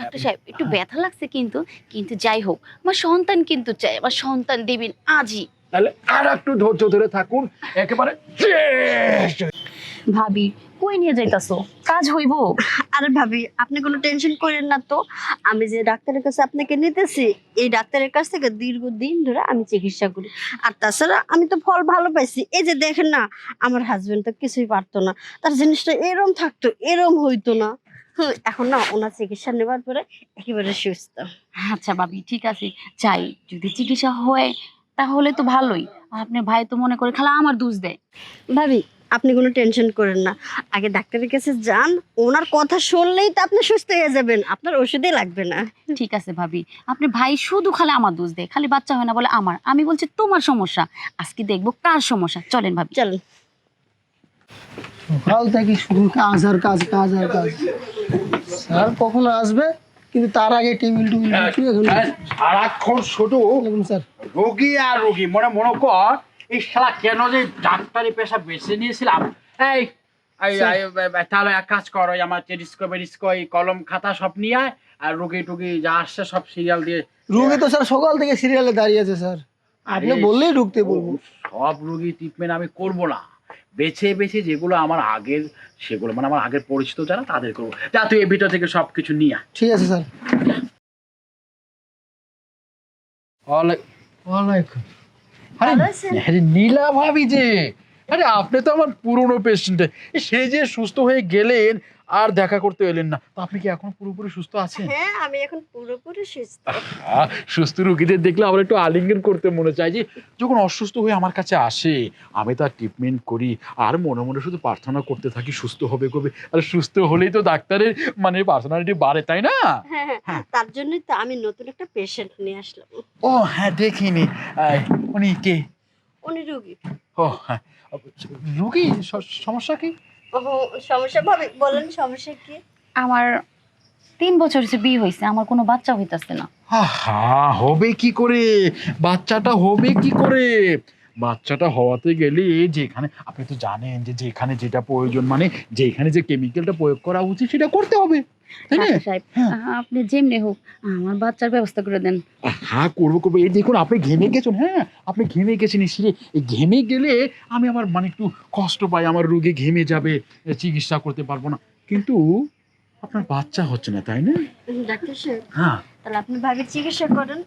Doctor সাহেব একটু ব্যথা লাগছে কিন্তু কিন্তু যাই হোক আমার সন্তান কিন্তু চাই, আমার সন্তান দেবেন আজই। তাহলে আর একটু ধৈর্য ধরে থাকুন, একেবারে ভাবি কই নিয়ে যাইতাছো, কাজ হইব? আরে ভাবি আপনি কোনো টেনশন করেন না তো, আমি যে ডাক্তারের কাছে আপনাকে নিতেছি এই ডাক্তারের কাছ থেকে দীর্ঘদিন ধরে আমি চিকিৎসা করি। আর তাছাড়া আমি তো ফল ভালো পাইছি। এই যে দেখেন না, আমার হাজবেন্ড তো কিছুই পারতো না, তার জিনিসটা এরম থাকতো এরম হইতো না। এখন না ওনার চিকিৎসা নেবার পরে একেবারে সুস্থ। আচ্ছা ভাবি ঠিক আছে, চাই যদি চিকিৎসা হয় তাহলে তো ভালোই। আপনার ভাই তো মনে করে খালা আমার দোষ দেয়। ভাবি আপনি কোনো টেনশন করেন না, আগে ডাক্তারের কাছে যান, ওনার কথা শুনলেই তো আপনি সুস্থ হয়ে যাবেন, আপনার ওষুধই লাগবে না। ঠিক আছে ভাবি, আপনার ভাই শুধু খালি আমার দোষ দেয়, খালি বাচ্চা হয় না বলে আমার। আমি বলছি তোমার সমস্যা, আজকে দেখবো কার সমস্যা। চলেন ভাবি। চলেন। সকাল থেকে শুধু কাজ আর কাজ, কাজ আর কাজ। স্যার কখন আসবে? কিন্তু তার আগে টেবিল টুবিল সারাক্ষণ শুধু স্যার রোগী আর রোগী, মনে মনে কর এই শালা কেন যে ডাক্তারি পেশা বেছে নিয়েছিলাম। এই তাহলে এক কাজ করো, আমার টেলিস্কোপ কলম খাতা সব নিয়ে আয়, আর রোগী টুগি যা আসছে সব সিরিয়াল দিয়ে। রুগী তো স্যার সকাল থেকে সিরিয়ালে দাঁড়িয়ে আছে স্যার, আপনি বললেই ঢুকতে বলবো। সব রোগী ট্রিটমেন্ট আমি করব না, বেছে বেছে যেগুলো আমার আগের, সেগুলো মানে আমার আগের পরিচিত যারা তাদের করবো। যা তুই এই ভিতর থেকে সবকিছু নিয়ে আয়। ঠিক আছে স্যার। ওয়ালাইকুম। আরে নীলা ভাবি যে, আরে আপনি তো আমার পুরনো পেশেন্ট, সে যে সুস্থ হয়ে গেলেন আর দেখা করতে এলেন না, তো আপনি কি এখন পুরোপুরি সুস্থ আছেন? হ্যাঁ আমি এখন পুরোপুরি সুস্থ। সুস্থ রোগীদের দেখলে আমার একটু আলিঙ্গন করতে মনে চায়, যে যখন অসুস্থ হয়ে আমার কাছে আসে আমি তার ট্রিটমেন্ট করি আর মনে মনে শুধু প্রার্থনা করতে থাকি সুস্থ হবে কবে। আর সুস্থ হলেই তো ডাক্তারের মানে পার্সোনালিটি বাড়ে, তাই না? হ্যাঁ তার জন্যই তো আমি নতুন একটা পেশেন্ট নিয়ে আসলাম। ও হ্যাঁ, দেখিনি। উনি কে? উনি রোগী। ও হ্যাঁ, রোগী। সমস্যা কি? ও সমস্যা ভাবি বলেন, সমস্যা কি? আমার 3 বছর হচ্ছে বিয়ে হয়েছে, আমার কোনো বাচ্চা হইতাছে না। হবে কি করে? বাচ্চাটা হবে কি করে? বাচ্চাটা হওয়াতে গেলে যেখানে, আপনি তো জানেন যে যেখানে যেটা প্রয়োজন, মানে যেখানে যে কেমিক্যালটা প্রয়োগ করা উচিত সেটা করতে হবে, তাই না? ডাক্তার সাহেব আপনি যেমনি হোক আমার বাচ্চার ব্যবস্থা করে দেন। হ্যাঁ করবো করবো। এই দেখুন আপনি ঘেমে গেছেন, হ্যাঁ আপনি ঘেমে গেছেন নিশ্চয়ই। এই ঘেমে গেলে আমি আমার মানে একটু কষ্ট পাই, আমার রোগী ঘেমে যাবে, চিকিৎসা করতে পারবো না। কিন্তু আপনার বাচ্চা হচ্ছে না, তাই না? ডাক্তার সাহেব হ্যাঁ। তাহলে আপনি ভাবির চিকিৎসা করেন,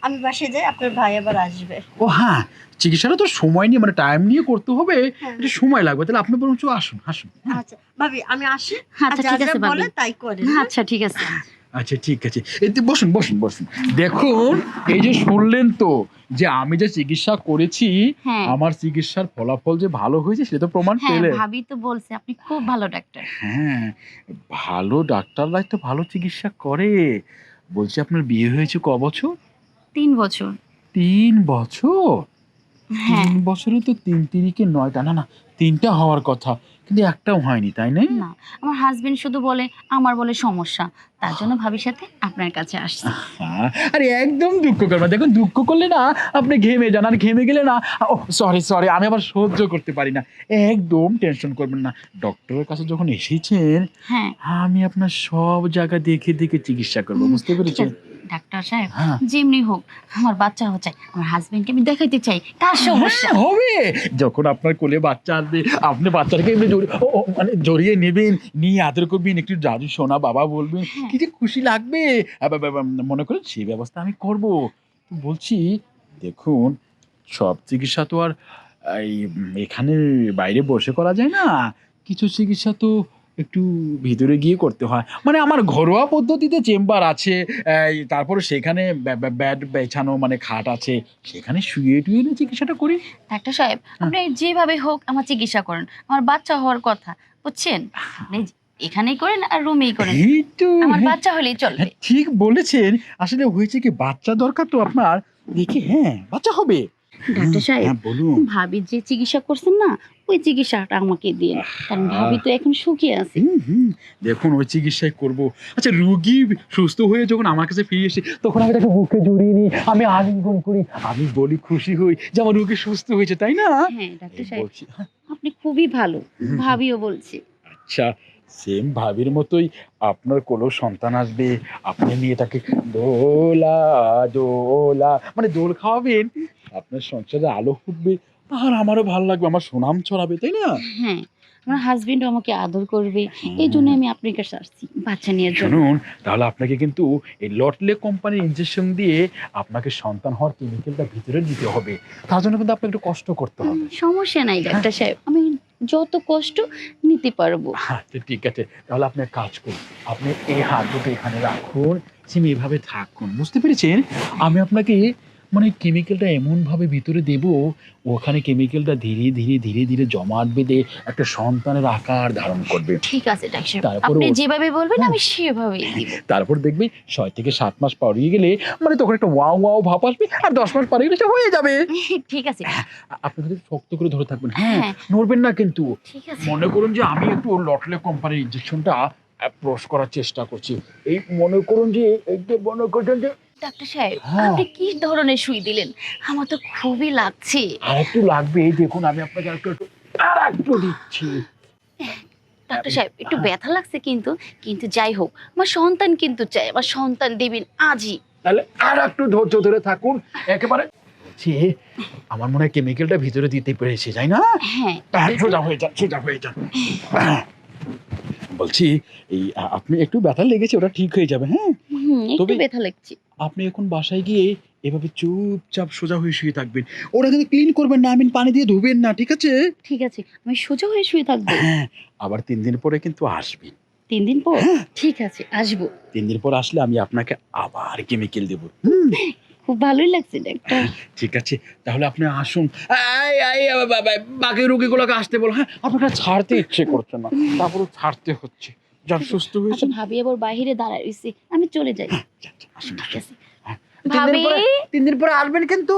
আমি বাসায় যাই, আপনার ভাই আবার আসবে। ও হ্যাঁ, চিকিৎসাটা তো সময় নিয়ে মানে টাইম নিয়ে করতে হবে, হ্যাঁ। একটু সময় লাগবে। তাহলে আপনি বরঞ্চ আসুন আসুন। আচ্ছা ভাবি আমি আসি, আচ্ছা যা ঠিক যা আছে বলে ভাবি। তাই করেন। আচ্ছা ঠিক আছে। আচ্ছা ঠিক আছে, এই তো বসুন বসুন বসুন। দেখুন এই যে শুনলেন তো যে আমি যে চিকিৎসা করেছি, হ্যাঁ। আমার চিকিৎসার ফলাফল যে ভালো হয়েছে সেটা তো প্রমাণ হ্যাঁ পেলেন। ভাবি তো বলছে আপনি খুব ভালো ডাক্তার। হ্যাঁ, ভালো ডাক্তাররাই তো ভালো চিকিৎসা করে। বলছি আপনার বিয়ে হয়েছে ক বছর? 3 বছর। 3 বছর? হ্যাঁ। 3 বছরে তো 3 তিরিকে 9টা, না না 3টা হওয়ার কথা, কিন্তু একটাও হয়নি, তাই না? না, আমার হাজবেন্ড শুধু বলে আমার বলে সমস্যা, তার জন্য ভাবির সাথে আপনার কাছে আসছি। আরে একদম দুঃখ করবেন না। দেখুন দুঃখ করলে না আপনি ঘেমে যান, আর ঘেমে গেলে না, ও সরি সরি, আমি আবার সহ্য করতে পারি না। একদম টেনশন করবেন না, ডক্টরের কাছে যখন এসেছেন হ্যাঁ আমি আপনার সব জায়গা দেখে দেখে চিকিৎসা করবো, বুঝতে পেরেছেন? ডাক্তার সাহেব হ্যাঁ। যেমনি হোক আমার বাচ্চা হচ্ছে, আমার হাজবেন্ডকে আমি দেখাইতে চাই কার সমস্যা। হ্যাঁ, হবে। যখন আপনার কোলে বাচ্চা আসবে আপনি বাচ্চাটাকে এমনি মানে জড়িয়ে নেবেন, নিয়ে আদর করবেন, একটু জাদু সোনা বাবা বলবেন, কি যে খুশি লাগবে। মনে করেন সেই ব্যবস্থা আমি করব। তো বলছি দেখুন, সব চিকিৎসা তো আর এই এখানে বাইরে বসে করা যায় না। কিছু চিকিৎসা তো একটু ভিতরে গিয়ে করতে হয়। মানে আমার ঘরোয়া পদ্ধতিতে চেম্বার আছে, তারপরে সেখানে ব্যাড বেছানো মানে খাট আছে, সেখানে শুয়ে টুয়ে নিয়ে চিকিৎসাটা করি। ডাক্তার সাহেব আপনি যেভাবে হোক আমার চিকিৎসা করেন, আমার বাচ্চা হওয়ার কথা, বুঝছেন? আপনি এখানেই করেন আর রুমেই করেন, এই তো আমার বাচ্চা হলেই চলবে। হ্যাঁ, ঠিক বলেছেন। আসলে হয়েছে কি, বাচ্চা দরকার তো আপনার, দেখি হ্যাঁ বাচ্চা হবে। ডাক্তার সাহেব হ্যাঁ বলুন। ভাবি যে চিকিৎসা করছেন না, ওই চিকিৎসাটা আমাকে দিন, কারণ ভাবি তো এখন সুখী আছে। দেখুন ওই চিকিৎসাই করব। আচ্ছা রুগী সুস্থ হয়ে যখন আমার কাছে ফিরে এসে তখন আমি তাকে বুকে জড়িয়ে নিই, আমি আলিঙ্গন করি, আমি বলি খুশি হই যে আমার রুগী সুস্থ হয়েছে, তাই না? হ্যাঁ ডাক্তার সাহেব বলছি আপনি খুবই ভালো, ভাবিও বলছি। আচ্ছা সেম ভাবির মতোই আপনার কোলেও সন্তান আসবে, আপনি নিয়ে তাকে দোলা দোলা মানে দোল খাওয়াবেন, আপনার সংসারে আলো ফুটবে, আর আমারও ভালো লাগবে, আমার সুনাম ছড়াবে, তাই না? হ্যাঁ, আমার হাজবেন্ড আমাকে আদর করবে, এই জন্য আমি আপনার কাছে আসছি বাচ্চা নিয়ে জন্য। শুনুন, তাহলে আপনাকে কিন্তু এই লটলে কোম্পানির ইনজেকশন দিয়ে আপনাকে সন্তান হওয়ার কেমিক্যালটা ভিতরে দিতে হবে, তার জন্য কিন্তু আপনাকে একটু কষ্ট করতে হবে। সমস্যা নাই ডাক্তার সাহেব, আমি যত কষ্ট নিতে পারবো। আচ্ছা ঠিক আছে, তাহলে আপনি এক কাজ করুন, আপনি এই হাত দুটো এখানে রাখুন, সিমি এভাবে থাকুন, বুঝতে পেরেছেন? আমি আপনাকে মানে কেমিক্যালটা এমনভাবে ভিতরে দেব, ওখানে কেমিক্যালটা ধীরে ধীরে ধীরে ধীরে জমাট বেঁধে একটা সন্তানের আকার ধারণ করবে। ঠিক আছে ডাক্তার সাহেব, তারপর আপনি ও- যেভাবে বলবেন আমি সেভাবেই দিব। তারপর দেখবে 6 থেকে 7 মাস পাড়িয়ে গেলে মানে তখন একটা ওয়াও ওয়াও ভাব আসবে, আর 10 মাস পাড়িয়ে গেলে সে হয়ে যাবে। ঠিক আছে, আপনি কিন্তু শক্ত করে ধরে থাকবেন, হ্যাঁ, হ্যাঁ। নড়বেন না কিন্তু। ঠিক আছে। মনে করুন যে আমি একটু লটলে কোম্পানির ইনজেকশনটা অ্যাপ্রোচ করার চেষ্টা করছি, এই মনে করুন যে এই যে মনে করছেন যে ডাক্তার সাহেব, হ্যাঁ। আপনি কি ধরনের সুই দিলেন? আমার তো খুবই লাগছে। আর একটু লাগবে, এই দেখুন আমি আপনাকে আর একটু দিচ্ছি। ডাক্তার সাহেব, একটু ব্যথা লাগছে কিন্তু, কিন্তু যাই হোক, আমার সন্তান কিন্তু চাই, আমার সন্তান দেবেন আজই। তাহলে আর একটু ধৈর্য ধরে থাকুন একেবারে। বলছি, আমার মনে হয় কেমিক্যালটা ভিতরে দিতে পেরেছে, তাই না? হ্যাঁ, সোজা হয়ে যান, সোজা হয়ে যান। বলছি এই আপনি একটু ব্যথা লেগেছে, ওটা ঠিক হয়ে যাবে, হ্যাঁ? একটু তবে- ব্যথা লাগছে। আপনি এখন বাসায় গিয়ে এভাবে চুপচাপ সোজা হয়ে শুয়ে থাকবেন, ওরা কিন্তু ক্লিন করবেন না, পানি দিয়ে ধুবেন না, ঠিক আছে? ঠিক আছে, আমি সোজা হয়ে শুয়ে থাকবো। হ্যাঁ, আবার 3 দিন পরে কিন্তু আসবেন। 3 দিন পর? ঠিক আছে, আসবো। 3 দিন পর আসলে আমি আপনাকে আবার কেমিক্যাল দেবো। খুব ভালোই লাগছে ডাক্তার। ঠিক আছে, তাহলে আপনি আসুন। বাকি রোগীগুলোকে আসতে বল, হ্যাঁ, আপনাকে ছাড়তে ইচ্ছে করছে না, তারপরে ছাড়তে হচ্ছে। যান, সুস্থ আচ্ছা, হয়েছেন। ভাবি আবার বাইরে দাঁড়ায় রইছে, আমি চলে যাই। আসুন, ঠিক আছে হ্যাঁ। 3 দিন ভাবি, পরে 3 দিন পরে আসবেন কিন্তু।